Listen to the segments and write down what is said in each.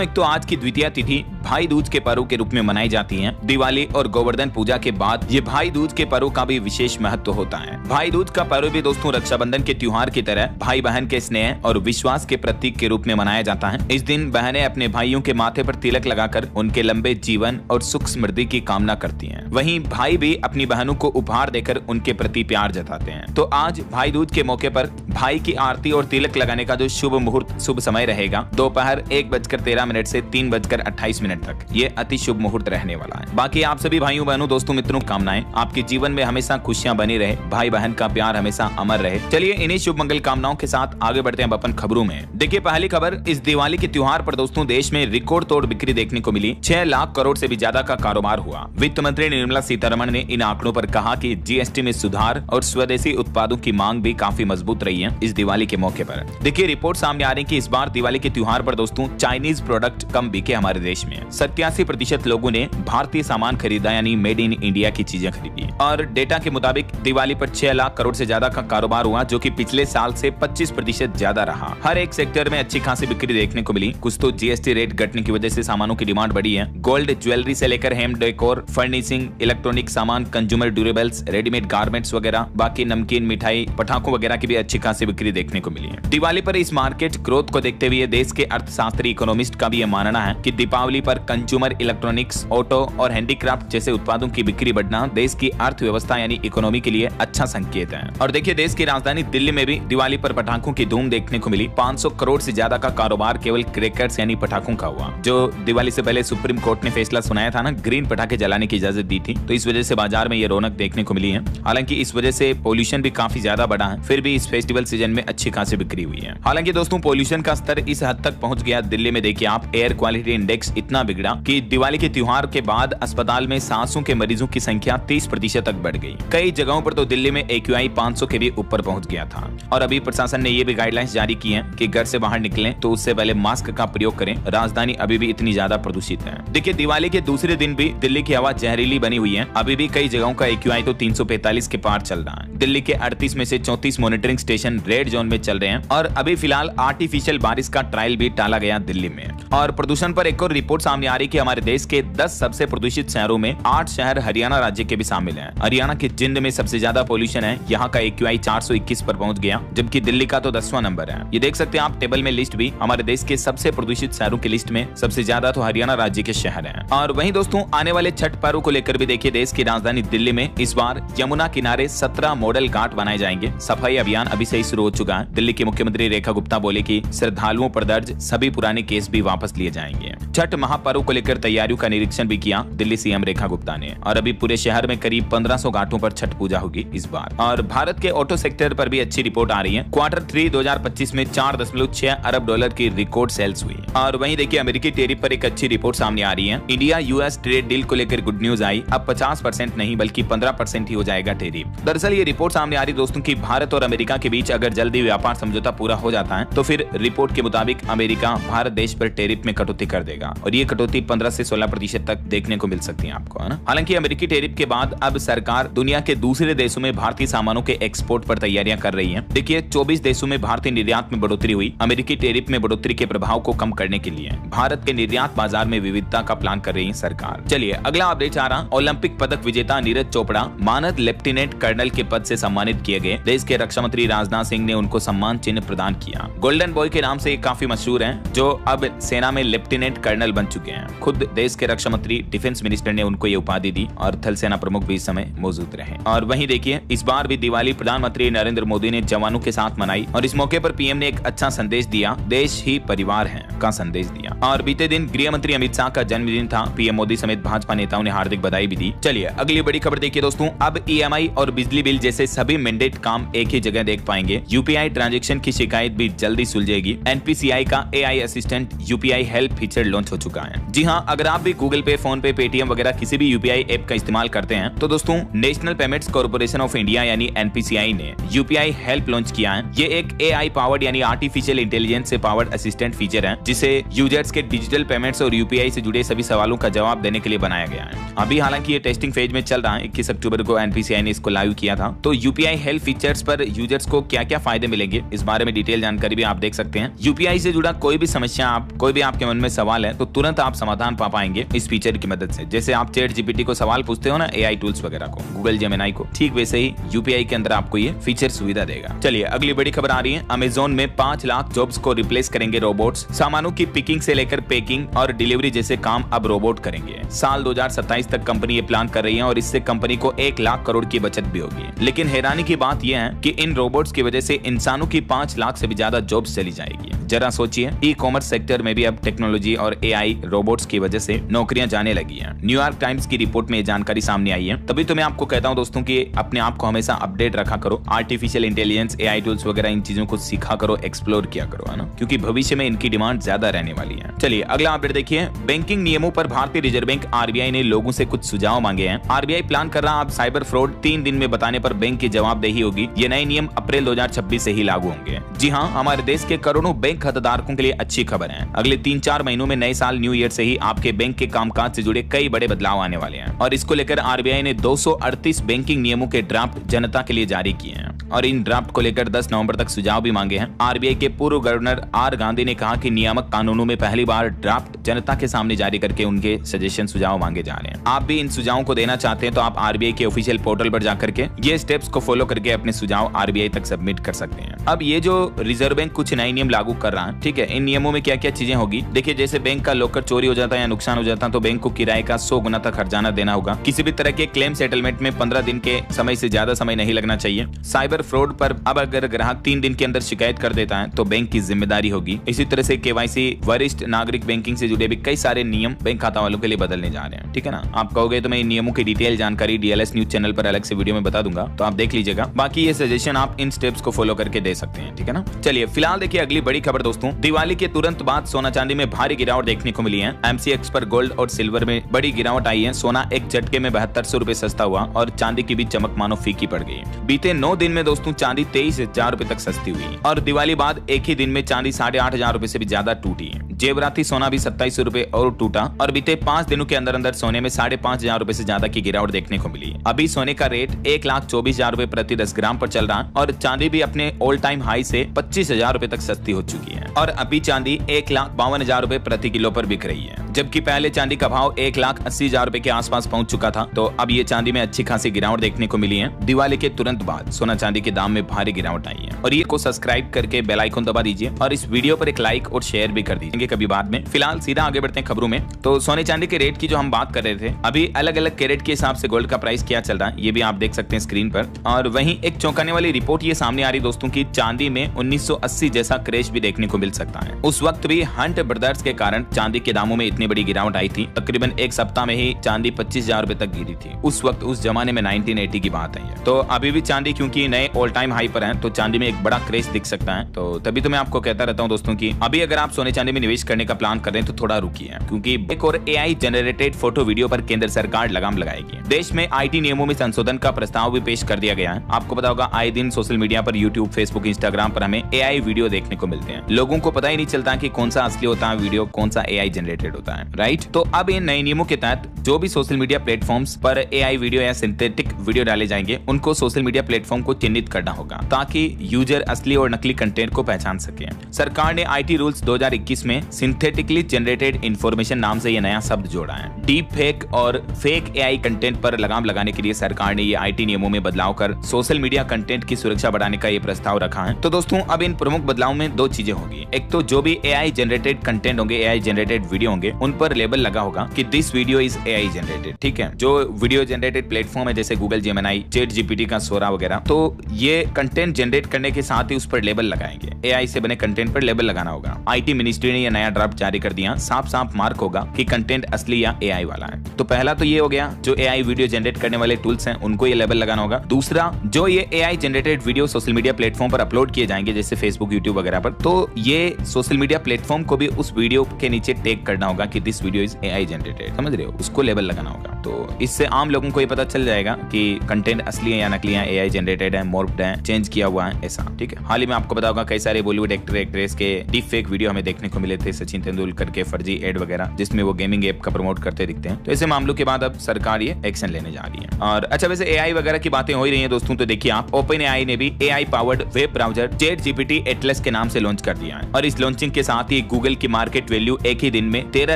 एक तो आज की द्वितीया तिथि भाई दूज के पर्व के रूप में मनाई जाती है। दिवाली और गोवर्धन पूजा के बाद ये भाई दूज के पर्व का भी विशेष महत्व होता है। भाई दूज का पर्व भी दोस्तों रक्षाबंधन के त्योहार की तरह भाई बहन के स्नेह और विश्वास के प्रतीक के रूप में मनाया जाता है। इस दिन बहनें अपने भाइयों के माथे पर तिलक लगाकर उनके लंबे जीवन और सुख समृद्धि की कामना करती हैं। वहीं भाई भी अपनी बहनों को उपहार देकर उनके प्रति प्यार जताते हैं। तो आज भाई दूज के मौके पर भाई की आरती और तिलक लगाने का जो शुभ मुहूर्त शुभ समय रहेगा दोपहर 1:13 से 3:28 तक, ये अति शुभ मुहूर्त रहने वाला है। बाकी आप सभी भाइयों बहनों दोस्तों मित्रों कामनाएं आपके जीवन में हमेशा खुशियां बनी रहे, भाई बहन का प्यार हमेशा अमर रहे। चलिए इन्हीं शुभ मंगल कामनाओं के साथ आगे बढ़ते हैं अपन खबरों में। देखिए पहली खबर, इस दिवाली के त्योहार पर दोस्तों देश में रिकॉर्ड तोड़ बिक्री देखने को मिली। 6 लाख करोड़ से भी ज्यादा का कारोबार हुआ। वित्त मंत्री निर्मला सीतारमण ने इन आंकड़ों पर कहा कि जीएसटी में सुधार और स्वदेशी उत्पादों की मांग भी काफी मजबूत रही है इस दिवाली के मौके पर। देखिए रिपोर्ट सामने आ रही है कि इस बार दिवाली के त्योहार पर दोस्तों चाइनीज प्रोडक्ट कम बिके हमारे देश में। 87% लोगों ने भारतीय सामान खरीदा, यानी मेड इन इंडिया की चीजें खरीदी। और डेटा के मुताबिक दिवाली पर 6 लाख करोड़ से ज्यादा का कारोबार हुआ, जो कि पिछले साल से 25% ज्यादा रहा। हर एक सेक्टर में अच्छी खासी बिक्री देखने को मिली। कुछ तो जीएसटी रेट घटने की वजह से सामानों की डिमांड बढ़ी है। गोल्ड ज्वेलरी से लेकर हेम डेकोर, फर्निशिंग, इलेक्ट्रॉनिक सामान, कंज्यूमर ड्यूरेबल्स, रेडीमेड गारमेंट्स वगैरह, बाकी नमकीन, मिठाई, पटाखों वगैरह की भी अच्छी खासी बिक्री देखने को मिली है। दिवाली पर इस मार्केट ग्रोथ को देखते हुए देश के अर्थशास्त्री इकोनॉमिस्ट का भी यह मानना है कि दीपावली पर कंज्यूमर इलेक्ट्रॉनिक्स, ऑटो और हैंडीक्राफ्ट जैसे उत्पादों की बिक्री बढ़ना देश की अर्थव्यवस्था यानी इकोनॉमी के लिए अच्छा संकेत है। और देखिए देश की राजधानी दिल्ली में भी दिवाली पर पटाखों की धूम देखने को मिली। 500 करोड़ से ज्यादा का कारोबार केवल क्रैकर्स यानी पटाखों का हुआ। जो दिवाली से पहले सुप्रीम कोर्ट ने फैसला सुनाया था ना, ग्रीन पटाखे जलाने की इजाजत दी थी, तो इस वजह से बाजार में ये रौनक देखने को मिली है। हालांकि इस वजह से पोल्यूशन भी काफी ज्यादा बढ़ा है, फिर भी इस फेस्टिवल सीजन में अच्छी खासी बिक्री हुई है। हालांकि दोस्तों पोल्यूशन का स्तर इस हद तक पहुंच गया दिल्ली में, देखिए आप, एयर क्वालिटी इंडेक्स इतना बिगड़ा कि दिवाली के त्योहार के बाद अस्पताल में सांसों के मरीजों की संख्या 30% तक बढ़ गई। कई जगहों पर तो दिल्ली में AQI 500 के भी ऊपर पहुंच गया था। और अभी प्रशासन ने ये भी गाइडलाइंस जारी की हैं कि घर से बाहर निकलें तो उससे पहले मास्क का प्रयोग करें। राजधानी अभी भी इतनी ज्यादा प्रदूषित है। देखिए दिवाली के दूसरे दिन भी दिल्ली की हवा जहरीली बनी हुई है। अभी भी कई जगहों का AQI तो 345 के पार चल रहा है। दिल्ली के 38 में से 34 मॉनिटरिंग स्टेशन रेड जोन में चल रहे हैं। और अभी फिलहाल आर्टिफिशियल बारिश का ट्रायल भी टाला गया दिल्ली में। और प्रदूषण पर एक और रिपोर्ट सामने आ रही है कि हमारे देश के 10 सबसे प्रदूषित शहरों में 8 शहर हरियाणा राज्य के भी शामिल हैं। हरियाणा के जिंद में सबसे ज्यादा पोल्यूशन है। यहाँ का AQI 421 पर पहुंच गया, जबकि दिल्ली का तो 10वां नंबर है। ये देख सकते हैं आप टेबल में लिस्ट भी, हमारे देश के सबसे प्रदूषित शहरों की लिस्ट में सबसे ज्यादा तो हरियाणा राज्य के शहर हैं। और वहीं दोस्तों आने वाले छठ पर्व को लेकर भी देखिए देश की राजधानी दिल्ली में इस बार यमुना किनारे 17 मॉडल घाट बनाए जाएंगे। सफाई अभियान अभी से ही शुरू हो चुका है। दिल्ली की मुख्यमंत्री रेखा गुप्ता बोले कि श्रद्धालुओं पर दर्ज सभी पुराने केस भी वापस लिए जाएंगे। छठ महापर्व को लेकर तैयारियों का निरीक्षण भी किया दिल्ली सीएम रेखा गुप्ता ने। और अभी पूरे शहर में करीब 1500 घाटों पर छठ पूजा होगी इस बार। और भारत के ऑटो सेक्टर पर भी अच्छी रिपोर्ट आ रही है। Q3 2025 में 4.6 अरब डॉलर की रिकॉर्ड सेल्स हुई। और वहीं देखिए अमेरिकी टैरिफ पर एक अच्छी रिपोर्ट सामने आ रही है। इंडिया यूएस ट्रेड डील को लेकर गुड न्यूज आई। अब 50% नहीं बल्कि 15% ही हो जाएगा टैरिफ। दरअसल ये रिपोर्ट सामने आ रही दोस्तों की भारत और अमेरिका के बीच अगर जल्दी व्यापार समझौता पूरा हो जाता है तो फिर रिपोर्ट के मुताबिक अमेरिका भारत देश पर टैरिफ में कटौती कर देगा। और ये कटौती 15 से 16% तक देखने को मिल सकती है आपको, है ना। हालांकि अमेरिकी टैरिफ के बाद अब सरकार दुनिया के दूसरे देशों में भारतीय सामानों के एक्सपोर्ट पर तैयारियां कर रही है। देखिए 24 देशों में भारतीय निर्यात में बढ़ोतरी हुई। अमेरिकी टैरिफ में बढ़ोतरी के प्रभाव को कम करने के लिए भारत के निर्यात बाजार में विविधता का प्लान कर रही है सरकार। चलिए अगला अपडेट आ रहा, ओलंपिक पदक विजेता नीरज चोपड़ा मानद लेफ्टिनेंट कर्नल के पद से सम्मानित किए गए। देश के रक्षा मंत्री राजनाथ सिंह ने उनको सम्मान चिन्ह प्रदान किया। गोल्डन बॉय के नाम से काफी मशहूर हैं, जो अब सेना में लेफ्टिनेंट कर्नल बन चुके हैं। खुद देश के रक्षा मंत्री डिफेंस मिनिस्टर ने उनको ये उपाधि दी और थल सेना प्रमुख भी इस समय मौजूद रहे। और वहीं देखिए इस बार भी दिवाली प्रधानमंत्री नरेंद्र मोदी ने जवानों के साथ मनाई। और इस मौके पर पीएम ने एक अच्छा संदेश दिया, देश ही परिवार है का संदेश दिया। और बीते दिन गृह मंत्री अमित शाह का जन्मदिन था। पीएम मोदी समेत भाजपा नेताओं ने हार्दिक बधाई भी दी। चलिए अगली बड़ी खबर देखिए दोस्तों, अब EMI और बिजली बिल जैसे सभी मैंडेट काम एक ही जगह देख पाएंगे। UPI ट्रांजैक्शन की शिकायत भी जल्दी सुलझेगी। NPCI का AI assistant UPI help feature launch हो चुका है। जी हाँ, अगर आप भी गूगल पे, फोन पे, पेटीएम वगैरह किसी भी यूपीआई ऐप का इस्तेमाल करते हैं तो दोस्तों national payments corporation of India यानी एनपीसीआई ने यूपीआई हेल्प लॉन्च किया है। ये एक एआई पावर्ड यानी आर्टिफिशियल इंटेलिजेंस से पावर्ड असिस्टेंट फीचर है जिसे यूजर्स के डिजिटल पेमेंट्स और यूपीआई से जुड़े सभी सवालों का जवाब देने के लिए बनाया गया है। अभी हालांकि ये टेस्टिंग फेज में चल रहा है। 21 अक्टूबर को एनपीसीआई ने इसको लाइव किया था। तो यूपीआई हेल्प फीचर्स पर यूजर्स को क्या क्या फायदे मिलेंगे इस बारे में डिटेल जानकारी भी आप देख सकते हैं। यूपीआई से जुड़ा कोई भी समस्या, कोई भी आपके मन में सवाल है तो तुरंत आप समाधान पा पाएंगे इस फीचर की मदद से। जैसे आप चैट जीपीटी को सवाल पूछते हो ना, एआई टूल्स वगैरह को, गूगल जेमिनी को, ठीक वैसे ही यूपीआई के अंदर आपको ये फीचर सुविधा देगा। चलिए अगली बड़ी खबर आ रही है। अमेज़न में 5 लाख जॉब्स को रिप्लेस करेंगे रोबोट्स। सामानों की पिकिंग से लेकर पैकिंग और डिलीवरी जैसे काम अब रोबोट करेंगे। साल 2027 तक कंपनी ये प्लान कर रही है और इससे कंपनी को 1 लाख करोड़ की बचत भी होगी। लेकिन हैरानी की बात यह है कि इन रोबोट्स की वजह से इंसानों की 5 लाख से भी ज्यादा जॉब्स चली जाएगी। जरा सोचिए, ई कॉमर्स सेक्टर में भी अब टेक्नोलॉजी और एआई रोबोट्स की वजह से नौकरियां जाने लगी हैं। न्यूयॉर्क टाइम्स की रिपोर्ट में ये जानकारी सामने आई है। तभी तो मैं आपको कहता हूं दोस्तों कि अपने आप को हमेशा अपडेट रखा करो। आर्टिफिशियल इंटेलिजेंस, एआई टूल्स वगैरह इन चीजों को सीखा करो, एक्सप्लोर किया करो, है ना, क्योंकि भविष्य में इनकी डिमांड ज्यादा रहने वाली है। चलिए अगला अपडेट देखिए। बैंकिंग नियमों पर भारतीय रिजर्व बैंक आरबीआई ने लोगों से कुछ सुझाव मांगे हैं। आरबीआई प्लान कर रहा अब साइबर फ्रॉड 3 दिन में बताने पर बैंक की जवाबदेही होगी। ये नए नियम अप्रैल 2026 से ही लागू होंगे। जी हाँ, हमारे देश के करोड़ों बैंक खाताधारकों के लिए अच्छी खबर है। अगले 3-4 महीनों में नए साल न्यू ईयर से ही आपके बैंक के कामकाज से जुड़े कई बड़े बदलाव आने वाले हैं और इसको लेकर आरबीआई ने 238 बैंकिंग नियमों के ड्राफ्ट जनता के लिए जारी किए हैं और इन ड्राफ्ट को लेकर 10 नवंबर तक सुझाव भी मांगे हैं। आरबीआई के पूर्व गवर्नर आर गांधी ने कहा कि नियामक कानूनों में पहली बार ड्राफ्ट जनता के सामने जारी करके उनके सजेशन सुझाव मांगे जा रहे हैं। आप भी इन सुझावों को देना चाहते हैं तो आप आरबीआई के ऑफिशियल पोर्टल पर जाकर के ये स्टेप्स को फॉलो करके अपने सुझाव आरबीआई तक सबमिट कर सकते हैं। अब ये जो रिजर्व बैंक कुछ नए नियम लागू कर रहा है, ठीक है, इन नियमों में क्या क्या चीजें होगी देखिए। जैसे बैंक का लॉकर चोरी हो जाता है या नुकसान हो जाता है तो बैंक को किराए का 100 गुना तक हर्जाना देना होगा। किसी भी तरह के क्लेम सेटलमेंट में 15 दिन के समय से ज्यादा समय नहीं लगना चाहिए। साइबर फ्रॉड पर अब अगर ग्राहक 3 दिन के अंदर शिकायत कर देता है तो बैंक की जिम्मेदारी होगी। इसी तरह से केवाईसी, वरिष्ठ नागरिक बैंकिंग से जुड़े भी कई सारे नियम बैंक खाता वालों के लिए बदलने जा रहे हैं, ठीक है ना। आप कहोगे तो मैं इन नियमों की डिटेल जानकारी डीएलएस न्यूज चैनल पर अलग से वीडियो में बता दूंगा, तो आप देख लीजिएगा। बाकी ये सजेशन आप इन स्टेप्स को फॉलो करके दे सकते हैं, ठीक है ना। चलिए फिलहाल देखिए अगली बड़ी खबर दोस्तों। दिवाली के तुरंत बाद सोना चांदी में भारी गिरावट देखने को मिली है। एमसीएक्स पर गोल्ड और सिल्वर में बड़ी गिरावट आई है। सोना एक झटके में 7200 रुपए सस्ता हुआ और चांदी की भी चमक मानो फीकी पड़ गई। बीते 9 दिन में दोस्तों चांदी 23,000 रुपए तक सस्ती हुई और दिवाली बाद एक ही दिन में चांदी 8,500 रुपए से भी ज्यादा टूटी। जेवराती सोना भी 2700 रुपए और टूटा और बीते 5 दिनों के अंदर अंदर सोने में 5,500 रुपए से ज्यादा की गिरावट देखने को मिली। अभी सोने का रेट 1,24,000 रुपए प्रति 10 ग्राम पर चल रहा है और चांदी भी अपने ऑल टाइम हाई से 25,000 रुपए तक सस्ती हो चुकी है और अभी चांदी 1,52,000 रुपए प्रति किलो पर बिक रही है। जबकि पहले चांदी का भाव 1,80,000 रुपए के आसपास पहुंच चुका था। तो अब ये चांदी में अच्छी खासी गिरावट देखने को मिली है। दिवाली के तुरंत बाद सोना चांदी के दाम में भारी गिरावट आई है और ये को सब्सक्राइब करके बेल आइकन दबा दीजिए और इस वीडियो पर एक लाइक और शेयर भी कर दीजिए कभी बाद में। फिलहाल सीधा आगे बढ़ते हैं खबरों में। तो सोने चांदी के रेट की जो हम बात कर रहे थे, अभी अलग अलग कैरेट के हिसाब से गोल्ड का प्राइस क्या चल रहा है ये भी आप देख सकते हैं स्क्रीन पर। और वहीं एक चौंकाने वाली रिपोर्ट ये सामने आ रही दोस्तों की चांदी में 1980 जैसा क्रैश भी देखने को मिल सकता है। उस वक्त भी हंट ब्रदर्स के कारण चांदी के दामों में इतनी बड़ी गिरावट आई थी। तकरीबन एक सप्ताह में ही चांदी 25,000 रुपए तक गिरी थी। उस वक्त उस जमाने में 1980 की बात है। तो अभी भी चांदी क्योंकि नए ऑल टाइम हाई पर है तो चांदी में एक बड़ा क्रेज दिख सकता है। तो तभी तो मैं आपको कहता रहता हूं दोस्तों की अभी अगर आप सोने चांदी में निवेश करने का प्लान कर रहे हैं तो थोड़ा रुकिए, क्योंकि एक और एआई जनरेटेड फोटो वीडियो पर केंद्र सरकार लगाम लगाएगी। देश में आईटी नियमों में संशोधन का प्रस्ताव भी पेश कर दिया गया है। आपको पता होगा आए दिन सोशल मीडिया पर यूट्यूब, फेसबुक, इंस्टाग्राम पर हमें एआई वीडियो देखने को मिलते हैं। लोगों को पता ही नहीं चलता कि कौन सा असली होता है वीडियो, कौन सा एआई जनरेटेड होता है, राइट। तो अब इन नए नियमों के तहत जो भी सोशल मीडिया प्लेटफॉर्म्स पर एआई वीडियो या सिंथेटिक वीडियो डाले जाएंगे उनको सोशल मीडिया प्लेटफॉर्म को चिन्हित करना होगा ताकि यूजर असली और नकली कंटेंट को पहचान सके। सरकार ने आईटी रूल्स 2021 में सिंथेटिकली जनरेटेड इंफॉर्मेशन नाम से ये नया शब्द जोड़ा है। डीप फेक और फेक एआई कंटेंट पर लगाम लगाने के लिए सरकार ने ये आईटी नियमों में बदलाव कर सोशल मीडिया कंटेंट की सुरक्षा बढ़ाने का ये प्रस्ताव रखा है। तो दोस्तों अब इन प्रमुख बदलाव में 2 चीजें होगी। एक तो जो भी एआई जनरेटेड कंटेंट होंगे, एआई जनरेटेड वीडियो होंगे, उन पर लेबल लगा होगा कि this video is AI generated, ठीक है। जो वीडियो जनरेटेड प्लेटफॉर्म है जैसे गूगल जेमिनी, चैट जीपीटी का सोरा वगैरह, तो ये कंटेंट जनरेट करने के साथ ही उस पर लेबल लगाएंगे। एआई से बने कंटेंट पर लेबल लगाना होगा। आईटी मिनिस्ट्री ने यह नया ड्राफ्ट जारी कर दिया। साफ साफ मार्क होगा कि कंटेंट असली या एआई वाला है। तो पहला तो ये हो गया, जो एआई वीडियो जनरेट करने वाले टूल्स हैं उनको ये लेबल लगाना होगा। दूसरा, जो ये AI generated video social media platform पर अपलोड किए जाएंगे जैसे फेसबुक, यूट्यूब वगैरह पर, तो ये सोशल मीडिया प्लेटफॉर्म को भी उस वीडियो के नीचे टैग करना होगा कि this video is AI generated. समझ रहे हो? उसको लेबल लगाना होगा। तो इससे आम लोगों को ये पता चल जाएगा कि कंटेंट असली है या नकली है, एआई जनरेटेड है, मॉर्फ्ड है, चेंज किया हुआ है, ऐसा। ठीक है। हाल ही में आपको पता होगा कई सारे बॉलीवुड एक्टर एक्ट्रेस के डीप फेक वीडियो हमें देखने को मिले थे, सचिन तेंदुलकर के फर्जी एड वगैरह, जिसमें वो गेमिंग ऐप का प्रमोट करते दिखते हैं। तो ऐसे मामलों के बाद अब सरकार ये एक्शन लेने जा रही है। और अच्छा, वैसे एआई वगैरह की बातें हो ही रही हैं दोस्तों, तो देखिए आप, ओपन एआई ने भी AI powered web browser ChatGPT Atlas के नाम से लॉन्च कर दिया है। और इस लॉन्चिंग के साथ ही गूगल की मार्केट वैल्यू एक ही दिन में 13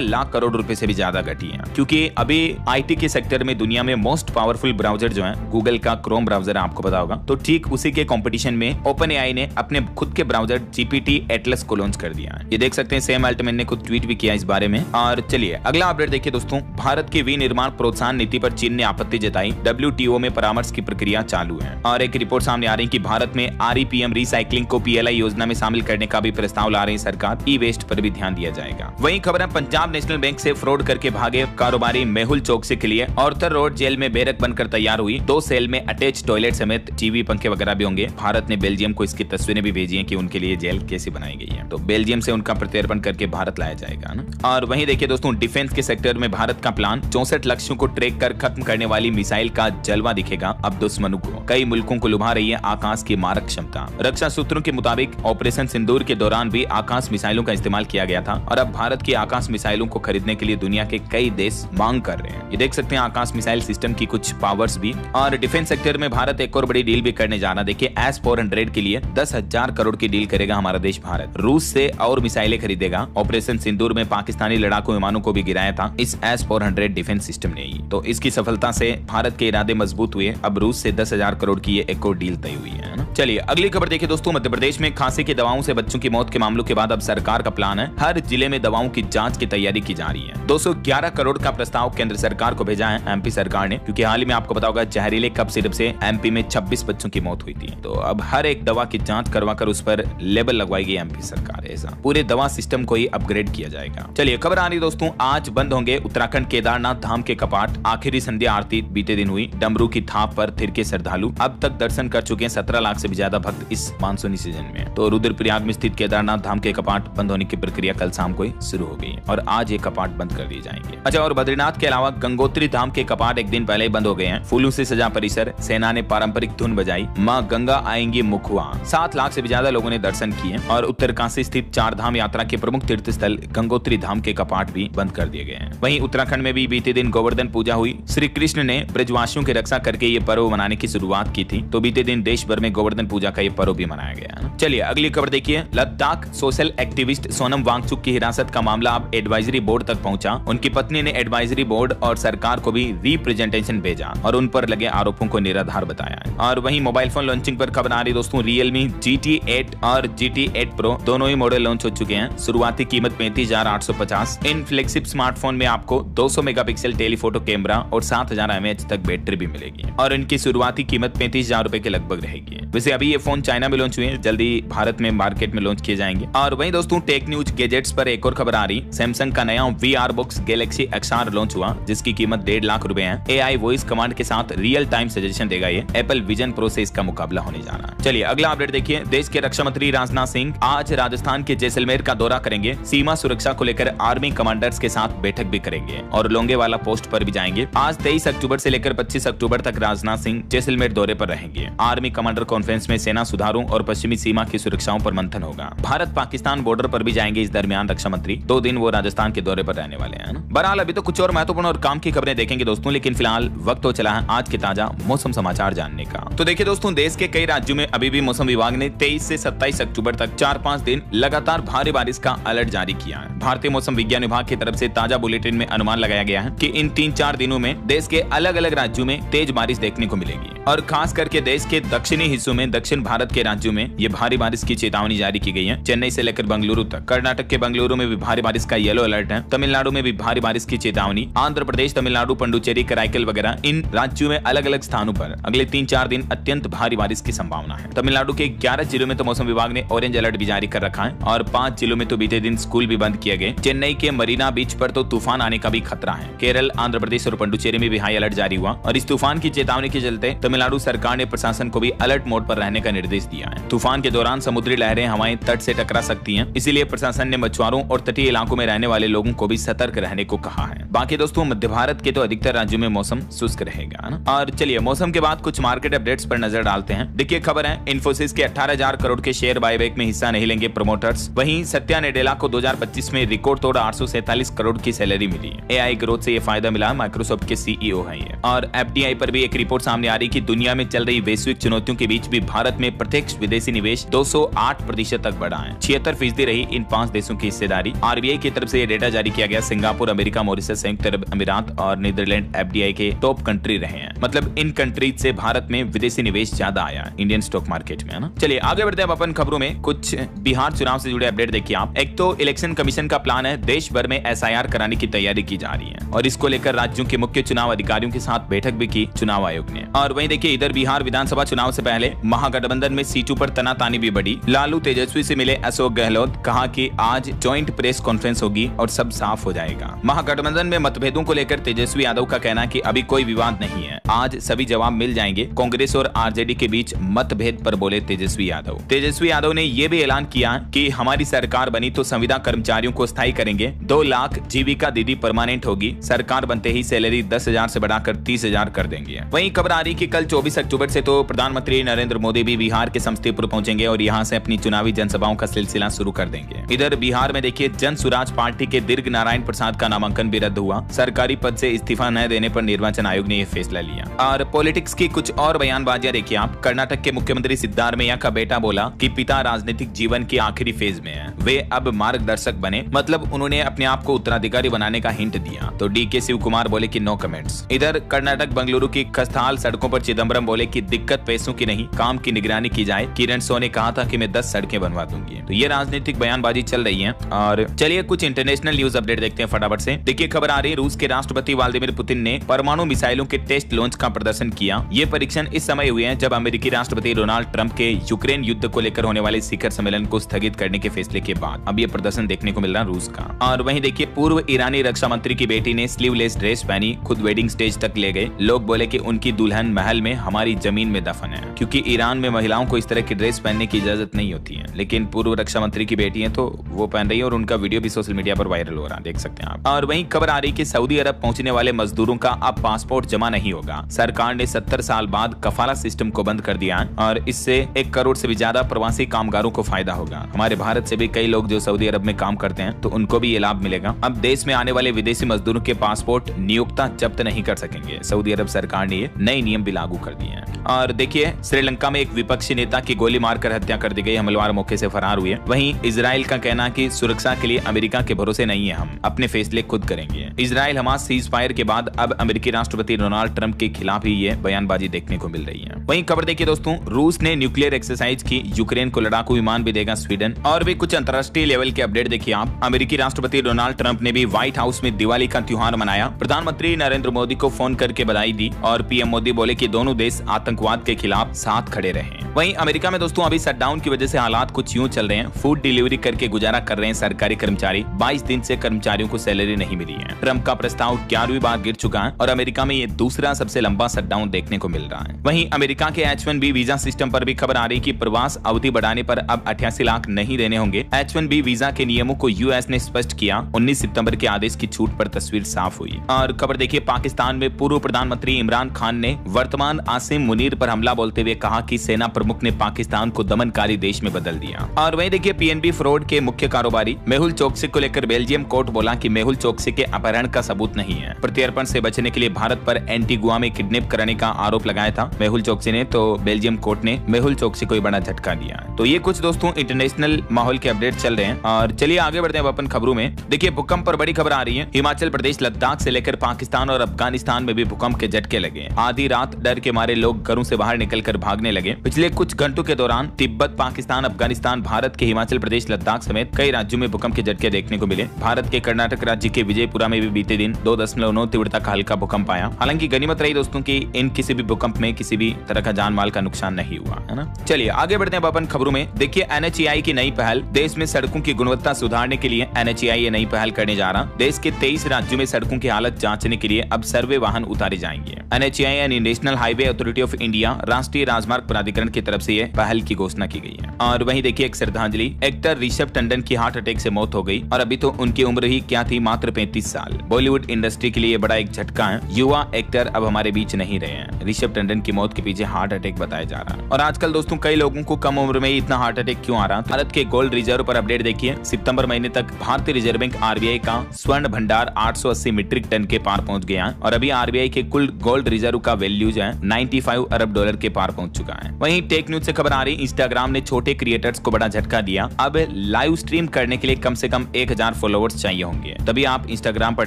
लाख करोड़ रुपए से भी ज्यादा घटी है। क्योंकि अभी आईटी के सेक्टर में दुनिया में मोस्ट पावरफुल ब्राउजर जो है गूगल का क्रोम ब्राउजर है, आपको पता होगा। तो ठीक उसी के कंपटीशन में ओपन एआई ने अपने खुद के ब्राउजर GPT एटलस को लॉन्च कर दिया है। ये देख सकते हैं, सैम अल्टमैन ने खुद ट्वीट भी किया इस बारे में। और चलिए अगला अपडेट देखिए दोस्तों, भारत की विनिर्माण प्रोत्साहन नीति पर चीन ने आपत्ति जताई। WTO में परामर्श की प्रक्रिया चालू है। और एक रिपोर्ट सामने आ रही है कि भारत में REPM रिसाइकलिंग को PLI योजना में शामिल करने का भी प्रस्ताव ला रही सरकार। ई वेस्ट पर भी ध्यान दिया जाएगा। वहीं खबर है, पंजाब नेशनल बैंक से फ्रॉड करके भागे कारोबारी मेहुल चौकसी के लिए ऑर्थर रोड जेल में बैरक बनकर तैयार हुई। 2 सेल में अटैच टॉयलेट समेत टीवी, पंखे वगैरह भी होंगे। भारत ने बेल्जियम को इसकी तस्वीरें भी भेजी हैं कि उनके लिए जेल कैसे बनाई गई है। तो बेल्जियम से उनका प्रत्यर्पण करके भारत लाया जाएगा ना। और वहीं देखिए दोस्तों, डिफेंस के सेक्टर में भारत का प्लान, 64 लक्ष्यों को ट्रैक कर खत्म करने वाली मिसाइल का जलवा दिखेगा अब दुश्मनों को। कई मुल्कों को लुभा रही है आकाश की मारक क्षमता। रक्षा सूत्रों के मुताबिक ऑपरेशन सिंदूर के दौरान भी आकाश मिसाइलों का इस्तेमाल किया गया था। और अब भारत की आकाश मिसाइलों को खरीदने के लिए दुनिया के कई देश मांग कर रहे हैं। ये देख सकते हैं आकाश मिसाइल सिस्टम की कुछ पावर्स भी। और डिफेंस सेक्टर में भारत एक और बड़ी डील भी करने जा रहा। देखिए, S-400 के लिए 10,000 करोड़ की डील करेगा हमारा देश भारत। रूस से और मिसाइलें खरीदेगा। ऑपरेशन सिंदूर में पाकिस्तानी लड़ाकू विमानों को भी गिराया था इस S-400 डिफेंस सिस्टम ने ही। तो इसकी सफलता से भारत के इरादे मजबूत हुए। अब रूस से 10,000 करोड़ की ये एक और डील तय हुई है ना। चलिए अगली खबर देखिए दोस्तों, मध्य प्रदेश में खांसी की दवाओं से बच्चों की मौत के मामलों के बाद अब सरकार का प्लान है, हर जिले में दवाओं की जांच की तैयारी की जा रही है। 211 करोड़ का प्रस्ताव केंद्र सरकार को भेजा है MP सरकार ने, क्योंकि हाल ही में आपको पता होगा जहरीले कप सिरप से MP में 26 बच्चों की मौत हुई थी। तो अब हर एक दवा की जांच करवा कर उस पर लेबल लगवाएगी MP सरकार। ऐसा पूरे दवा सिस्टम को ही अपग्रेड किया जाएगा। चलिए खबर आ रही दोस्तों, आज बंद होंगे उत्तराखंड केदारनाथ धाम के कपाट। आखिरी संध्या आरती बीते दिन हुई। डमरू की थाप पर थिरके श्रद्धालु। अब तक दर्शन कर चुके हैं 17 लाख से भी ज्यादा भक्त इस मानसूनी सीजन में। तो रुद्रप्रयाग में स्थित केदारनाथ धाम के कपाट बंद होने की प्रक्रिया कल शाम को ही शुरू हो गई और आज ये कपाट बंद कर दिए जाएंगे। अच्छा, और बद्रीनाथ के अलावा गंगोत्री धाम के कपाट एक दिन पहले ही बंद हो गए हैं। फूलों से सजा परिसर, सेना ने पारंपरिक धुन बजाई। मां गंगा आएंगी मुखुआ। 7 लाख से भी ज्यादा लोगों ने दर्शन किए। और उत्तरकाशी स्थित 4 धाम यात्रा के प्रमुख तीर्थ स्थल गंगोत्री धाम के कपाट भी बंद कर दिए गए हैं। वहीं उत्तराखंड में भी बीते दिन गोवर्धन पूजा हुई। श्री कृष्ण ने ब्रजवासियों की रक्षा करके ये पर्व मनाने की शुरुआत की थी। तो बीते दिन देश भर में गोवर्धन पूजा का ये पर्व भी मनाया गया। चलिए अगली खबर देखिए, लद्दाख सोशल एक्टिविस्ट सोनम वांगचुक की हिरासत का मामला अब एडवाइजरी बोर्ड तक पहुंचा। उनकी पत्नी ने एडवाइजरी बोर्ड और सरकार को भी रिप्रेजेंटेशन भेजा और उन पर लगे आरोपों को निराधार बताया है। और वहीं मोबाइल फोन लॉन्चिंग पर खबर आ रही दोस्तों, Realme GT8 और GT8 Pro दोनों ही मॉडल लॉन्च हो चुके हैं। शुरुआती कीमत 35,850। इन फ्लैगशिप स्मार्टफोन में आपको 200 मेगापिक्सल टेलीफोटो कैमरा और 7000 mAh तक बैटरी भी मिलेगी और इनकी शुरुआती कीमत 35,000 रुपए के लगभग रहेगी। वैसे अभी ये फोन चाइना में लॉन्च हुए हैं, जल्दी भारत में मार्केट में लॉन्च किए जाएंगे। और वहीं दोस्तों टेक न्यूज गैजेट्स पर एक और खबर आ रही, सैमसंग का नया VR box Galaxy XR launch हुआ, जिसकी कीमत 1.5 लाख रुपए है। AI वॉइस कमांड के साथ रियल टाइम सजेशन देगा ये। एप्पल विजन प्रो से इसका मुकाबला होने जा रहा है। चलिए अगला अपडेट देखिए, देश के रक्षा मंत्री राजनाथ सिंह आज राजस्थान के जैसलमेर का दौरा करेंगे। सीमा सुरक्षा को लेकर आर्मी कमांडर्स के साथ बैठक भी करेंगे और लोंगेवाला पोस्ट पर भी जाएंगे। आज 23 अक्टूबर से लेकर 25 अक्टूबर तक राजनाथ सिंह जैसलमेर दौरे पर रहेंगे। आर्मी कमांडर कॉन्फ्रेंस में सेना सुधारों और पश्चिमी सीमा की सुरक्षाओं पर मंथन होगा। भारत पाकिस्तान बॉर्डर पर भी जाएंगे इस दरमियान रक्षा मंत्री। 2 दिन वो राजस्थान के दौरे पर रहने वाले हैं। बहरहाल अभी तो कुछ और महत्वपूर्ण और काम की खबरें देखेंगे दोस्तों, लेकिन फिलहाल वक्त हो चला है आज के ताजा मौसम समाचार जानने का। तो देखिए दोस्तों, देश के कई राज्यों में अभी भी मौसम विभाग ने 23 से 27 अक्टूबर तक 4-5 दिन लगातार भारी बारिश का अलर्ट जारी किया है। भारतीय मौसम विज्ञान विभाग की तरफ से ताजा बुलेटिन में अनुमान लगाया गया है कि इन 3-4 दिनों में देश के अलग अलग राज्यों में तेज बारिश देखने को मिलेगी। और खास करके देश के दक्षिणी हिस्सों में, दक्षिण भारत के राज्यों में ये भारी बारिश की चेतावनी जारी की गई है। चेन्नई से लेकर बेंगलुरु तक। कर्नाटक के बेंगलुरु में भी भारी बारिश का येलो अलर्ट है। तमिलनाडु में भी भारी बारिश की चेतावनी। आंध्र प्रदेश, तमिलनाडु, पुडुचेरी, कराईकल वगैरह इन राज्यों में अलग अलग स्थानों पर अगले 3-4 दिन अत्यंत भारी बारिश की संभावना है। तमिलनाडु के 11 जिलों में तो मौसम विभाग ने ऑरेंज अलर्ट भी जारी कर रखा है और 5 जिलों में तो बीते दिन स्कूल भी बंद किए गए। चेन्नई के मरीना बीच पर तो तूफान आने का भी खतरा है। केरल, आंध्र प्रदेश और पुडुचेरी में भी हाई अलर्ट जारी हुआ और इस तूफान की चेतावनी के चलते तमिलनाडु सरकार ने प्रशासन को भी अलर्ट मोड पर रहने का निर्देश दिया है। तूफान के दौरान समुद्री लहरें, हवाएं तट से टकरा सकती हैं, इसीलिए प्रशासन ने मछुआरों और तटीय इलाकों में रहने वाले लोगों को भी सतर्क रहने को कहा है। बाकी दोस्तों मध्य भारत के तो अधिकतर राज्यों में मौसम शुष्क रहेगा ना। और चलिए मौसम के बाद कुछ मार्केट अपडेट्स पर नजर डालते हैं। देखिए खबर है, इन्फोसिस के 18,000 करोड़ के शेयर बायबैक में हिस्सा नहीं लेंगे प्रमोटर्स। वहीं सत्या नडेला को 2025 में रिकॉर्ड तोड़ 847 करोड़ की सैलरी मिली है। एआई ग्रोथ से ये फायदा मिला, माइक्रोसॉफ्ट के सीईओ है ये। और एफडीआई पर भी एक रिपोर्ट सामने आ रही कि दुनिया में चल रही वैश्विक चुनौतियों के बीच भी भारत में प्रत्यक्ष विदेशी निवेश 208% तक बढ़ा है। 76% रही इन 5 देशों की हिस्सेदारी। आरबीआई की तरफ से ये डेटा जारी किया गया। सिंगापुर, अमेरिका, मॉरिशस, संयुक्त अरब अमीरात और नीदरलैंड एफडीआई के टॉप कंट्री रहे हैं। मतलब इन कंट्रीज से भारत में विदेशी निवेश ज्यादा आया है इंडियन स्टॉक मार्केट में, है ना। चलिए आगे बढ़ते हैं अपन खबरों में। कुछ बिहार चुनाव से जुड़े अपडेट देखिए आप। एक तो इलेक्शन कमीशन का प्लान है, देश भर में एसआईआर कराने की तैयारी की जा रही है और इसको लेकर राज्यों के मुख्य चुनाव अधिकारियों के साथ बैठक भी की चुनाव आयोग ने। और वहीं देखिए इधर बिहार विधानसभा चुनाव से पहले महागठबंधन में सीटों पर तनातानी भी बढ़ी। लालू तेजस्वी से मिले अशोक गहलोत, कहा कि आज ज्वाइंट प्रेस कॉन्फ्रेंस होगी और सब साफ हो जाएगा। महागठबंधन में मतभेदों को लेकर तेजस्वी यादव का कहना है कि अभी कोई विवाद नहीं है, आज सभी जवाब मिल जाएंगे। कांग्रेस और आरजेडी के बीच मतभेद पर बोले तेजस्वी यादव। तेजस्वी यादव ने यह भी ऐलान किया कि हमारी सरकार बनी तो संविदा कर्मचारियों को स्थायी करेंगे, 2 लाख जीविका दीदी परमानेंट होगी, सरकार बनते ही सैलरी 10,000 से बढ़ाकर 30,000 कर देंगे। वहीं खबर आ रही कि कल 24 अक्टूबर से तो प्रधानमंत्री नरेंद्र मोदी भी बिहार के समस्तीपुर पहुंचेंगे और यहां से अपनी चुनावी जनसभाओं का सिलसिला शुरू कर देंगे। इधर बिहार में देखिए जन सुराज पार्टी के दीर्घ नारायण प्रसाद का नामांकन भी रद्द हुआ। सरकारी पद से इस्तीफा न देने पर निर्वाचन आयोग ने यह फैसला लिया। और पॉलिटिक्स की कुछ और बयानबाजियां देखिए आप। कर्नाटक के मुख्यमंत्री सिद्धारमैया का बेटा बोला कि पिता राजनीतिक जीवन की आखिरी फेज में है, वे अब मार्गदर्शक बने, मतलब उन्होंने अपने आप को उत्तराधिकारी बनाने का हिंट दिया। तो डीके शिव कुमार बोले कि नो कमेंट्स। इधर कर्नाटक बेंगलुरु की खस्ताहाल सड़कों पर चिदम्बरम बोले कि दिक्कत पैसों की नहीं, काम की निगरानी की जाए। किरण सो ने कहा था कि मैं 10 सड़कें बनवा दूंगी। तो ये राजनीतिक बयानबाजी चल रही है। और चलिए कुछ इंटरनेशनल न्यूज अपडेट देखते हैं फटाफट से। देखिए खबर आ रही है, रूस के राष्ट्रपति व्लादिमीर पुतिन ने परमाणु मिसाइलों के टेस्ट लॉन्च का प्रदर्शन किया। ये परीक्षण इस समय हुए हैं जब अमेरिकी राष्ट्रपति डोनाल्ड ट्रंप के यूक्रेन युद्ध को लेकर होने वाले शिखर सम्मेलन को स्थगित करने के फैसले के बाद अब ये प्रदर्शन देखने को मिल रहा है रूस का। और वहीं देखिए पूर्व ईरानी रक्षा मंत्री की बेटी ने स्लीवलेस ड्रेस पहनी, खुद वेडिंग स्टेज तक ले गए। लोग बोले कि उनकी दुल्हन महल में, हमारी जमीन में दफन है, क्योंकि ईरान में महिलाओं को इस तरह की ड्रेस पहनने की इजाजत नहीं होती है। लेकिन पूर्व रक्षा मंत्री की बेटी है तो वो पहन रही है और उनका वीडियो भी सोशल मीडिया पर वायरल हो रहा है, देख सकते हैं आप। और वहीं खबर आ रही कि सऊदी अरब पहुंचने वाले मजदूरों का अब पासपोर्ट जमा नहीं होगा। सरकार ने 70 साल बाद कफाला सिस्टम को बंद कर दिया है और इससे 1 करोड़ से भी ज्यादा प्रवासी कामगारों को फायदा होगा। हमारे भारत से भी कई लोग जो सऊदी अरब में काम करते हैं तो उनको भी ये लाभ मिलेगा। अब देश में आने वाले विदेशी मजदूरों के पासपोर्ट नियोक्ता जब्त नहीं कर सकेंगे। सऊदी अरब सरकार ने ये नए नियम भी लागू कर दिए हैं। और देखिए श्रीलंका में एक विपक्षी नेता की गोली मारकर हत्या कर दी गई, हमलावर मौके से फरार हुए। वहीं इजराइल का कहना कि सुरक्षा के लिए अमेरिका के भरोसे नहीं है, हम अपने फैसले खुद करेंगे। इजराइल हमास सीज फायर के बाद अब अमेरिकी राष्ट्रपति डोनाल्ड ट्रंप के खिलाफ ही ये बयानबाजी देखने को मिल रही है। वहीं खबर देखिए दोस्तों, रूस ने न्यूक्लियर एक्सरसाइज की, यूक्रेन को लड़ाकू विमान भी देगा स्वीडन। और भी कुछ अंतर्राष्ट्रीय लेवल के अपडेट देखिए आप। अमेरिकी राष्ट्रपति डोनाल्ड ट्रंप ने भी व्हाइट हाउस में दिवाली का त्योहार मनाया। प्रधानमंत्री नरेंद्र मोदी को फोन करके बधाई दी और पीएम मोदी बोले कि दोनों देश आतंकवाद के खिलाफ साथ खड़े रहे। वहीं अमेरिका में दोस्तों अभी शटडाउन की वजह से हालात कुछ यूं चल रहे हैं। फूड डिलीवरी करके गुजारा कर रहे हैं सरकारी कर्मचारी। 22 दिन से कर्मचारियों को सैलरी नहीं मिली है। ट्रंप का प्रस्ताव 11वीं बार गिर चुका है और अमेरिका में ये दूसरा सबसे लंबा शटडाउन देखने को मिल रहा है। वहीं अमेरिका के H-1B वीजा सिस्टम पर भी खबर आ रही कि प्रवास अवधि बढ़ाने पर अब 88 लाख नहीं देने होंगे। H-1B वीजा के नियमों को यूएस ने स्पष्ट किया। 19 सितंबर के आदेश की छूट पर तस्वीर साफ हुई। और खबर देखिए, पाकिस्तान में पूर्व प्रधानमंत्री इमरान खान ने वर्तमान आसिम मुनीर पर हमला बोलते हुए कहा कि सेना प्रमुख ने पाकिस्तान को दमनकारी देश में बदल दिया। और वहीं देखिए पीएनबी फ्रॉड के मुख्य कारोबारी मेहुल चोकसी को लेकर बेल्जियम कोर्ट बोला कि मेहुल चोकसी के अपहरण का सबूत नहीं है। प्रत्यर्पण से बचने के लिए भारत पर एंटीगुआ में किडनैप करने का आरोप लगाया था मेहुल चोकसी ने, तो बेल्जियम कोर्ट ने मेहुल चोकसी को बड़ा झटका दिया। तो ये कुछ दोस्तों इंटरनेशनल माहौल के अपडेट चल रहे हैं। और चलिए आगे बढ़ते हैं अपन खबरों में। देखिए भूकंप पर बड़ी खबर आ रही है। हिमाचल प्रदेश, लद्दाख से लेकर पाकिस्तान और अफगानिस्तान में भी भूकंप के झटके लगे। आधी रात डर के मारे लोग घरों से बाहर निकलकर भागने लगे। पिछले कुछ घंटों के दौरान तिब्बत, पाकिस्तान, अफगानिस्तान, भारत के हिमाचल प्रदेश, लद्दाख समेत कई राज्यों में भूकंप के झटके देखने को मिले। भारत के कर्नाटक राज्य के विजयपुरा में भी बीते दिन 2.9 तीव्रता का हल्का भूकंप आया। हालांकि गनीमत रही दोस्तों की इन किसी भी भूकंप में किसी भी तरह का जान माल का नुकसान नहीं हुआ है ना। चलिए आगे बढ़ते हैं अपन खबरों में। देखिए एनएचएआई की नई पहल। देश में सड़कों की गुणवत्ता सुधारने के लिए एनएचएआई ये नई पहल करने जा रहा। देश के 23 राज्यों में सड़कों की हालत जांचने के लिए अब सर्वे वाहन उतारे जाएंगे। एनएचएआई यानी national highway authority of India, राष्ट्रीय राजमार्ग प्राधिकरण की तरफ से यह पहल की घोषणा की गई है। और वहीं देखिए एक श्रद्धांजलि। एक्टर ऋषभ टंडन की हार्ट अटैक से मौत हो गई और अभी तो उनकी उम्र ही क्या थी, मात्र 35 साल। बॉलीवुड इंडस्ट्री के लिए बड़ा एक झटका है। युवा एक्टर अब हमारे बीच नहीं रहे हैं। ऋषभ टंडन की मौत के पीछे हार्ट अटैक बताया जा रहा है। और आजकल दोस्तों कई लोगों को कम उम्र में ही इतना हार्ट अटैक क्यों आ रहा है? भारत के गोल्ड रिजर्व पर अपडेट देखिए। सितंबर महीने तक भारतीय रिजर्व बैंक आरबीआई का स्वर्ण भंडार 880 मीट्रिक टन के पार पहुंच गया है और अभी आरबीआई के कुल गोल्ड रिजर्व का वैल्यू जो है 95 अरब डॉलर के पार पहुंच चुका है। वहीं टेक न्यूज से खबर आ रही, इंस्टाग्राम ने छोटे क्रिएटर्स को बड़ा झटका दिया। अब लाइव स्ट्रीम करने के लिए कम से कम 1000 फॉलोअर्स चाहिए होंगे, तभी आप इंस्टाग्राम पर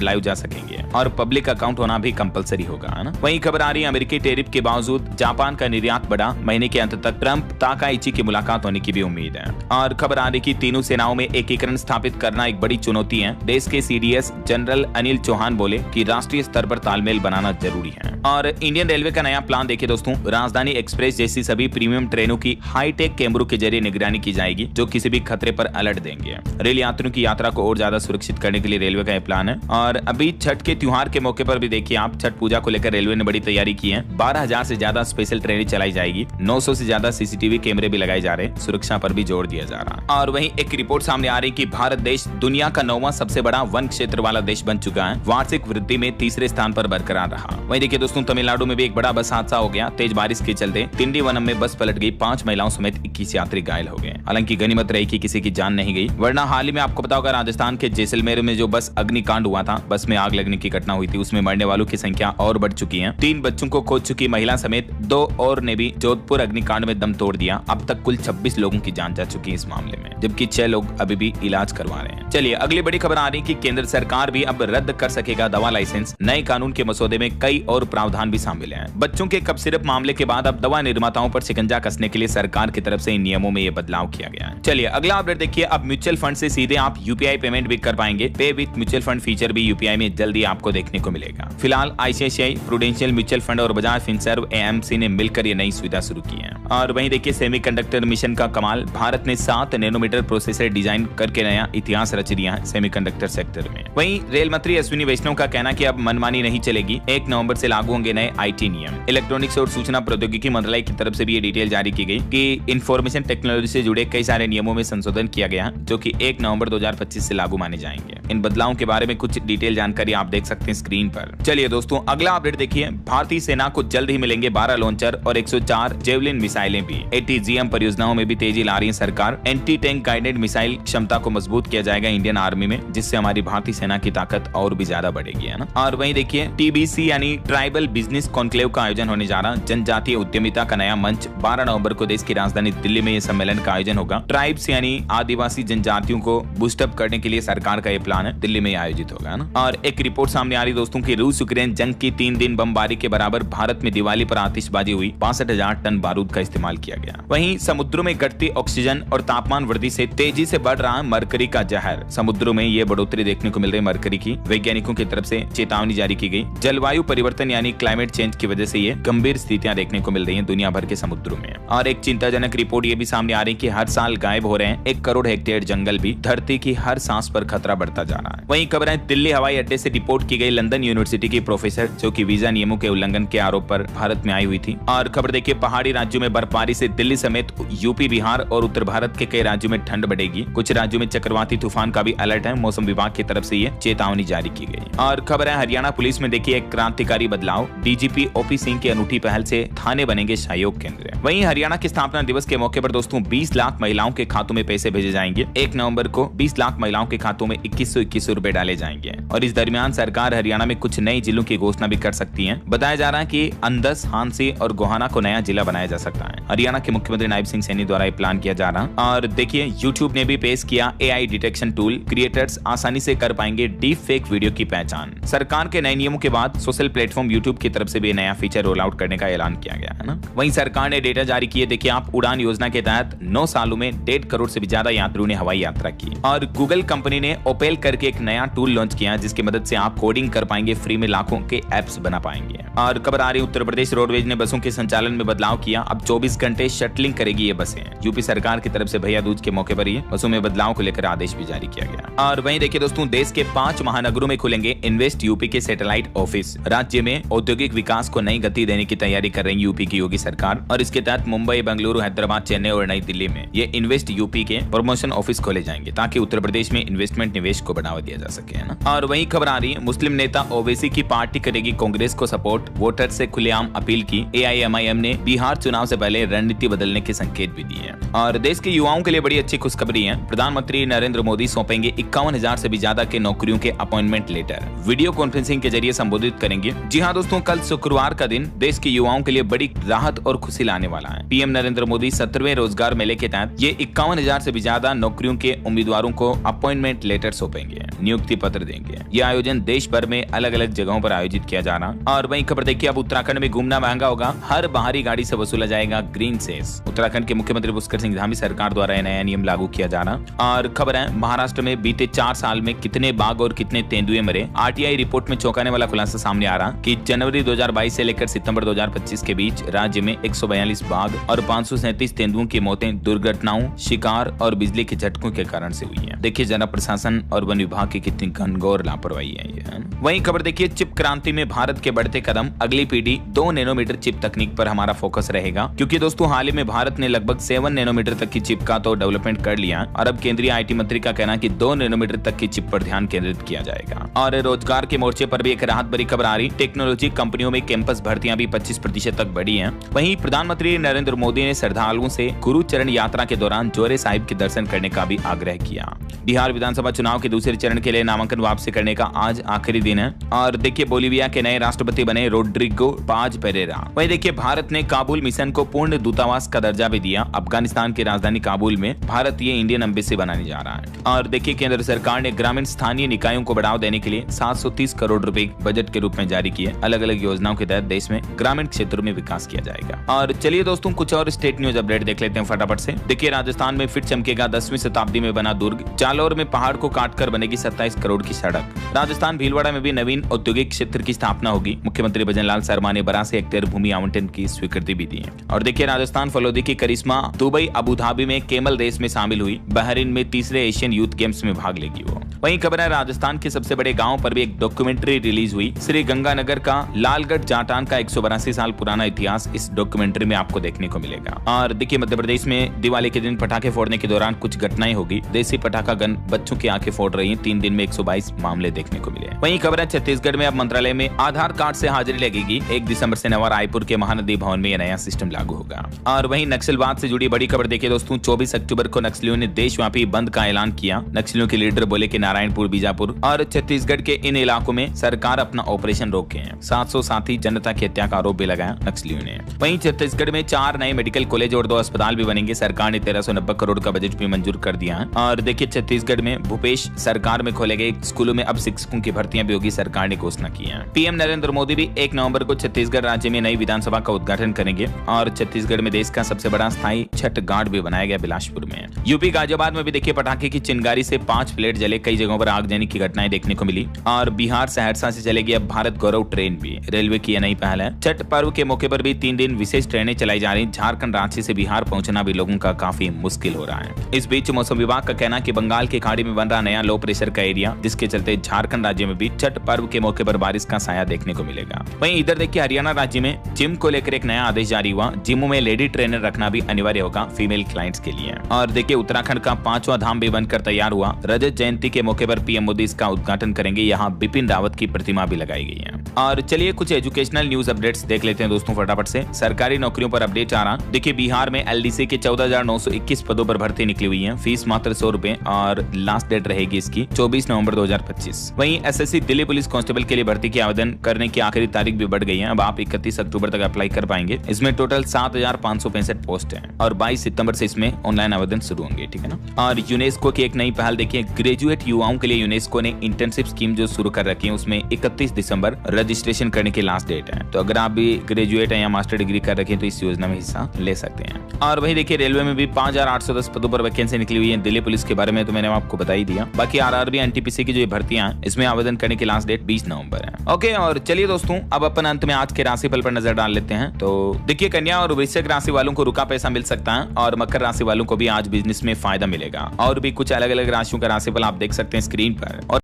लाइव जा सकेंगे और पब्लिक अकाउंट होना भी कंपलसरी होगा, है ना। वहीं खबर आ रही है, अमेरिकी टैरिफ के बावजूद जापान का निर्यात बढ़ा। महीने के अंत तक ट्रंप ताकाइची की मुलाकात होने की भी उम्मीद है। और खबर आ रही कि तीनों सेनाओं में एकीकरण स्थापित करना एक बड़ी चुनौती है। देश के सीडीएस जनरल अनिल चौहान बोले कि राष्ट्रीय स्तर पर तालमेल बनाना जरूरी है। और इंडियन रेलवे का नया प्लान देखिए दोस्तों। राजधानी एक्सप्रेस जैसी सभी प्रीमियम ट्रेनों की हाईटेक कैमरों के जरिए निगरानी की जाएगी, जो किसी भी खतरे पर अलर्ट देंगे। रेल यात्रियों की यात्रा को और ज्यादा सुरक्षित करने के लिए रेलवे का यह प्लान है। और अभी छठ के त्योहार के मौके पर भी देखिए आप, छठ पूजा को लेकर रेलवे ने बड़ी तैयारी की है। 12,000 से ज्यादा स्पेशल ट्रेनें चलाई जाएगी। 900 से ज्यादा सीसीटीवी कैमरे भी लगाए जा रहे हैं। सुरक्षा पर भी जोर दिया जा रहा है। और वहीं एक रिपोर्ट सामने आ रही कि भारत देश दुनिया का 9वां सबसे बड़ा वन क्षेत्र वाला देश बन चुका है। वार्षिक वृद्धि में तीसरे स्थान पर बरकरार रहा। वहीं देखिए दोस्तों तमिलनाडु में भी एक बड़ा बस हादसा हो गया। तेज बारिश के चलते तिंडीवनम में बस पलट गई। 5 महिलाओं समेत 21 यात्री घायल हो गए। हालांकि गनीमत रही कि किसी की जान नहीं गई, वरना हाल ही में आपको पता होगा राजस्थान के जैसलमेर में जो बस अग्निकांड हुआ था, बस में आग लगने की घटना हुई थी, उसमें मरने वालों की संख्या और बढ़ चुकी है। 3 बच्चों को खो चुकी महिला समेत 2 और ने भी जोधपुर अग्निकांड में दम तोड़ दिया। अब तक कुल 26 लोगों की जान जा चुकी है इस मामले में, जबकि 6 लोग अभी भी इलाज करवा रहे हैं। चलिए अगली बड़ी खबर आ रही है कि केंद्र सरकार भी अब रद्द कर सकेगा दवा लाइसेंस। नए कानून के मसौदे में कई और प्रावधान भी शामिल हैं। बच्चों के कफ सिरप मामले के बाद अब दवा निर्माताओं पर शिकंजा कसने के लिए सरकार की तरफ से इन नियमों में ये बदलाव किया गया है। चलिए अगला अपडेट देखिए। अब म्यूचुअल फंड से सीधे आप यूपीआई पेमेंट भी कर पाएंगे। पे विद म्यूचुअल फंड फीचर भी यूपीआई में जल्दी आपको देखने को मिलेगा। फिलहाल आईसीआईसीआई प्रूडेंशियल म्यूचुअल फंड और बजाज फिनसर्व एएमसी ने मिलकर ये नई सुविधा शुरू की है। और वहीं देखिए सेमीकंडक्टर मिशन का कमाल। भारत ने 7 नैनोमीटर प्रोसेसर डिजाइन करके नया इतिहास रच दिया है सेमीकंडक्टर सेक्टर में। वहीं रेल मंत्री अश्विनी वैष्णव का कहना कि अब मनमानी नहीं चलेगी। 1 नवंबर से लागू होंगे नए आईटी नियम। इलेक्ट्रॉनिक्स और सूचना प्रौद्योगिकी मंत्रालय की तरफ से भी ये डिटेल जारी की गई कि इंफॉर्मेशन टेक्नोलॉजी से जुड़े कई सारे नियमों में संशोधन किया गया है, जो कि 1 नवंबर 2025 से लागू माने जाएंगे। इन बदलावों के बारे में कुछ डिटेल जानकारी आप देख सकते हैं स्क्रीन पर। चलिए दोस्तों अगला अपडेट देखिए। भारतीय सेना को जल्द ही मिलेंगे 12 लॉन्चर और 104 जेवलिन मिसाइलें भी। एटीजीएम परियोजनाओं में भी तेजी ला रही है सरकार। एंटी टैंक गाइडेड मिसाइल क्षमता को मजबूत किया जाएगा इंडियन आर्मी में, जिससे हमारी भारतीय सेना की ताकत और भी ज्यादा बढ़ेगी, है ना। और वहीं देखिए टीबीसी यानी ट्राइबल बिजनेस कॉन्क्लेव का आयोजन होने जा रहा। जनजातीय उद्यमिता का नया मंच। 12 नवंबर को देश की राजधानी दिल्ली में यह सम्मेलन का आयोजन होगा। ट्राइब्स यानी आदिवासी जनजातियों को बूस्टअप करने के लिए सरकार का यह प्लान है, दिल्ली में आयोजित होगा ना। और एक रिपोर्ट सामने आ रही दोस्तों की रूस यूक्रेन जंग की 3 दिन बमबारी के बराबर भारत में दिवाली पर आतिशबाजी हुई। 65,000 टन बारूद का इस्तेमाल किया गया। वहीं समुद्रों में घटती ऑक्सीजन और तापमान वृद्धि से तेजी से बढ़ रहा है मरकरी का जहर। समुद्रों में ये बढ़ोतरी देखने को मिल रही है मरकरी की। वैज्ञानिकों की तरफ से चेतावनी जारी की गई। जलवायु परिवर्तन यानी क्लाइमेट चेंज की वजह से ये गंभीर स्थितियां देखने को मिल रही हैं दुनिया भर के समुद्रों में। और एक चिंताजनक रिपोर्ट ये भी सामने आ रही है कि हर साल गायब हो रहे हैं 1 करोड़ हेक्टेयर जंगल भी। धरती की हर सांस पर खतरा बढ़ता जा रहा है। वहीं खबर है दिल्ली हवाई अड्डे से डिपोर्ट की गई लंदन यूनिवर्सिटी की प्रोफेसर, जो कि वीजा नियमों के उल्लंघन के आरोप पर भारत में आई हुई थी। और खबर देखिए पहाड़ी राज्यों में बर्फबारी से दिल्ली समेत यूपी, बिहार और उत्तर भारत के कई राज्यों में में ठंड बढ़ेगी। कुछ राज्यों में चक्रवाती तूफान का भी अलर्ट है। मौसम विभाग की तरफ से ये चेतावनी जारी की गई। और खबर है हरियाणा पुलिस में देखिए एक क्रांतिकारी बदलाव। डीजीपी ओपी सिंह की अनूठी पहल से थाने बनेंगे सहयोग केंद्र। वहीं हरियाणा के स्थापना दिवस के मौके पर दोस्तों 20 लाख महिलाओं के खातों में पैसे भेजे जाएंगे। 1 नवंबर को 20 लाख महिलाओं के खातों में 2121 रुपए डाले जाएंगे। और इस दरमियान सरकार हरियाणा में कुछ नए जिलों की घोषणा भी कर सकती है। बताया जा रहा है कि अंदस, हांसी और गोहाना को नया जिला बनाया जा सकता है। हरियाणा के मुख्यमंत्री नायब सिंह सैनी द्वारा प्लान किया जा रहा। और देखिए यूट्यूब ने भी पेश किया एआई डिटेक्शन टूल। क्रिएटर्स आसानी से कर पाएंगे डीप फेक वीडियो की पहचान। सरकार के नए नियमों के बाद सोशल प्लेटफॉर्म यूट्यूब की तरफ से भी नया फीचर रोल आउट करने का ऐलान किया गया है ना। वहीं सरकार ने डेटा जारी किए। देखिए आप उड़ान योजना के तहत 9 सालों में 1.5 करोड़ से भी ज्यादा यात्रियों ने हवाई यात्रा की। और गूगल कंपनी ने ओपेल करके एक नया टूल लॉन्च किया जिसकी मदद से आप कोडिंग कर पाएंगे, फ्री में लाखों के एप्स बना पाएंगे। और खबर आ रही उत्तर प्रदेश रोडवेज ने बसों के संचालन में बदलाव किया। अब 24 घंटे शटलिंग करेगी ये बसें। यूपी सरकार की तरफ से भैया दूज के मौके पर ये बसों में बदलाव को लेकर आदेश भी जारी किया गया। और वहीं देखिए दोस्तों देश के 5 महानगरों में खुलेंगे इन्वेस्ट यूपी के सैटेलाइट ऑफिस। राज्य में औद्योगिक विकास को नई गति देने की तैयारी कर रही यूपी की योगी सरकार। और इसके तहत मुंबई, बेंगलुरु, हैदराबाद, चेन्नई और नई दिल्ली में ये इन्वेस्ट यूपी के प्रमोशन ऑफिस खोले जाएंगे ताकि उत्तर प्रदेश में इन्वेस्टमेंट निवेश को बढ़ावा दिया जा सके, है ना। और वहीं खबर आ रही है मुस्लिम नेता ओवैसी की पार्टी करेगी कांग्रेस को सपोर्ट। वोटर से खुलेआम अपील की। एआईएमआईएम ने बिहार चुनाव से पहले रणनीति बदलने के संकेत भी दिए। और देश के युवाओं के लिए बड़ी अच्छी खुशखबरी है। प्रधानमंत्री नरेंद्र मोदी सौंपेंगे 51,000 से भी ज्यादा के नौकरियों के अपॉइंटमेंट लेटर। वीडियो कॉन्फ्रेंसिंग के जरिए संबोधित करेंगे। जी हाँ दोस्तों, कल शुक्रवार का दिन देश के युवाओं के लिए बड़ी राहत और खुशी लाने वाला है। पीएम नरेंद्र मोदी 17वें रोजगार मेले के तहत ये 51,000 से भी ज्यादा नौकरियों के उम्मीदवारों को अपॉइंटमेंट लेटर सौंपेंगे, नियुक्ति पत्र देंगे। यह आयोजन देश भर में अलग अलग जगहों पर आयोजित किया जा रहा। और वहीं खबर देखिए अब उत्तराखंड में घूमना महंगा होगा। हर बाहरी गाड़ी से वसूला जाएगा ग्रीन सेस। उत्तराखंड के मुख्यमंत्री पुष्कर सिंह धामी सरकार द्वारा यह नया नियम लागू किया जा रहा। और खबर है महाराष्ट्र में बीते 4 साल में कितने बाघ और कितने तेंदुए मरे। आरटीआई रिपोर्ट में चौंकाने वाला खुलासा सामने आ रहा कि जनवरी 2022 से लेकर सितंबर 2025 के बीच राज्य में 142 बाघ और 537 तेंदुओं की मौतें दुर्घटनाओं, शिकार और बिजली के झटकों के कारण से हुई है। देखिए जरा प्रशासन और वन विभाग की कितनी घनघोर लापरवाही है ये। वहीं खबर देखिए चिप क्रांति में भारत के बढ़ते कदम। अगली पीढ़ी 2 नैनोमीटर चिप तकनीक पर हमारा फोकस रहेगा क्योंकि दोस्तों हाल ही में भारत ने लगभग 7 नैनोमीटर तक की चिप का तो डेवलपमेंट कर लिया और अब केंद्रीय आईटी मंत्री का कहना कि 2 नैनोमीटर तक की चिप पर ध्यान केंद्रित किया जाएगा। और रोजगार के मोर्चे पर भी एक राहत भरी खबर आ रही। टेक्नोलॉजी कंपनियों में कैंपस भर्तियां भी 25% तक बढ़ी हैं। वहीं प्रधानमंत्री नरेंद्र मोदी ने श्रद्धालुओं से गुरु चरण यात्रा के दौरान जोरे साहिब के दर्शन करने का भी आग्रह किया। बिहार विधानसभा चुनाव के दूसरे चरण के लिए नामांकन वापसी करने का आज आखिरी दिन है। और देखिए बोलीविया के नए राष्ट्रपति बने रोड्रिगो पाज पेरेरा। वहीं देखिए भारत ने काबुल मिशन को पूर्ण दूतावास का दर्जा भी दिया। अफगानिस्तान की राजधानी काबुल में भारतीय इंडियन एम्बेसी बनाने जा रहा है। और देखिए केंद्र सरकार ने ग्रामीण स्थानीय निकायों को बढ़ावा देने के लिए 730 करोड़ रुपए बजट के रूप में जारी किए। अलग अलग योजनाओं के तहत देश में ग्रामीण क्षेत्रों में विकास किया जाएगा। और चलिए दोस्तों कुछ और स्टेट न्यूज अपडेट देख लेते हैं फटाफट से। देखिए राजस्थान में फिर चमकेगा 10वीं शताब्दी में बना दुर्ग। जालौर में पहाड़ को काटकर बनेगी 27 करोड़ की सड़क। राजस्थान भीलवाड़ा में भी नवीन औद्योगिक क्षेत्र की स्थापना होगी। मुख्यमंत्री भजनलाल शर्मा ने 12 हेक्टेयर भूमि आवंटन की स्वीकृति भी दी है। और देखिए राजस्थान फलोदी की करिश्मा दुबई अबुधाबी में केमल रेस में शामिल हुई। बहरीन में तीसरे एशियन यूथ गेम्स में भाग लेगी वो। वहीं खबर है राजस्थान के सबसे बड़े गांव पर भी एक डॉक्यूमेंट्री रिलीज हुई। श्री गंगानगर का लालगढ़ जाटान का 182 साल पुराना इतिहास इस डॉक्यूमेंट्री में आपको देखने को मिलेगा। और देखिए मध्य प्रदेश में दिवाली के दिन पटाखे फोड़ने के दौरान कुछ घटनाएं होगी। देसी पटाखा गन बच्चों की आंखें फोड़ रही हैं। 3 दिन में 122 मामले देखने को मिले। वहीं खबर है छत्तीसगढ़ में अब मंत्रालय में आधार कार्ड से हाजिरी लगेगी। 1 दिसंबर से नवा रायपुर के महानदी भवन में यह नया सिस्टम लागू होगा। और वहीं नक्सलवाद से जुड़ी बड़ी खबर देखिए दोस्तों 24 अक्टूबर को नक्सलियों ने देशव्यापी बंद का ऐलान किया। नक्सलियों के लीडर बोले कि नारायणपुर, बीजापुर और छत्तीसगढ़ के इन इलाकों में सरकार अपना ऑपरेशन रोके हैं। 700 साथी जनता की हत्या का आरोप भी लगाया नक्सलियों ने। वहीं छत्तीसगढ़ में 4 नए मेडिकल कॉलेज और 2 अस्पताल भी बनेंगे। सरकार ने 1390 करोड़ का बजट भी मंजूर कर दिया है। और देखिए छत्तीसगढ़ में भूपेश सरकार में खोले गए स्कूलों में अब शिक्षकों की भर्तियां भी होगी। सरकार ने घोषणा की है। पीएम नरेंद्र मोदी भी 1 नवंबर को छत्तीसगढ़ राज्य में नई विधानसभा का उद्घाटन करेंगे। और छत्तीसगढ़ में देश का सबसे बड़ा स्थायी छठ घाट भी बनाया गया बिलासपुर में। यूपी गाजियाबाद में भी देखिए पटाखे की चिंगारी से 5 फ्लैट जले। कई जगहों पर आगजनी की घटनाएं देखने को मिली। और बिहार सहरसा से चलेगी अब भारत गौरव ट्रेन भी। रेलवे की यह नई पहल है। छठ पर्व के मौके पर भी 3 दिन विशेष ट्रेनें चलाई जा रही। झारखंड रांची से बिहार पहुंचना भी लोगों का काफी मुश्किल हो रहा है। इस बीच मौसम विभाग का कहना है कि बंगाल की खाड़ी में बन रहा नया लो प्रेशर का एरिया, जिसके चलते झारखंड राज्य में भी छठ पर्व के मौके पर बारिश का साया देखने को मिलेगा। वहीं इधर देखिए हरियाणा राज्य में जिम को लेकर एक नया आदेश जारी हुआ। जिमों जिमों में लेडी ट्रेनर रखना भी अनिवार्य होगा फीमेल क्लाइंट्स के लिए। और देखिए उत्तराखंड का 5वां धाम भी बनकर तैयार हुआ। रजत जयंती के मौके पर पीएम मोदी इसका उद्घाटन करेंगे। यहाँ बिपिन रावत की प्रतिमा भी लगाई गई है। और चलिए कुछ एजुकेशनल न्यूज अपडेट्स देख लेते हैं दोस्तों फटाफट से। सरकारी नौकरियों पर अपडेट आ रहा। देखिए बिहार में एलडीसी के 14,921 पदों पर भर्ती निकली हुई है। फीस मात्र 100 रुपए और लास्ट डेट रहेगी इसकी 24 नवंबर 2025। वहीं एसएससी दिल्ली पुलिस कांस्टेबल के लिए भर्ती के आवेदन करने की आखिरी तारीख भी बढ़ गई है। अब आप 31 अक्टूबर तक अप्लाई कर पाएंगे। इसमें टोटल 7,565 पोस्ट है और 22 सितंबर से इसमें ऑनलाइन आवेदन शुरू होंगे, ठीक है ना। और यूनेस्को की एक नई पहल देखिए, ग्रेजुएट युवाओं के लिए यूनेस्को ने इंटर्नशिप स्कीम जो शुरू कर रखी है उसमें 31 दिसंबर रजिस्ट्रेशन करने की लास्ट डेट है। तो अगर आप भी ग्रेजुएट हैं या मास्टर डिग्री कर रखे हैं तो इस योजना में हिस्सा ले सकते हैं। और वही देखिए रेलवे में भी 5,810 पदों पर वैकेंसी निकली हुई है। दिल्ली पुलिस के बारे में तो मैंने आपको बता ही दिया। बाकी आरआरबी एनटीपीसी की जो भर्तियां हैं इसमें आवेदन करने की लास्ट डेट 20 नवंबर है। ओके, और चलिए दोस्तों अब अपन अंत में आज के राशिफल पर नजर डाल लेते हैं। तो देखिए कन्या और वृश्चिक राशि वालों को रुका पैसा मिल सकता है और मकर राशि वालों को भी आज बिजनेस में फायदा मिलेगा। और भी कुछ अलग अलग राशियों का राशिफल आप देख सकते हैं स्क्रीन पर। और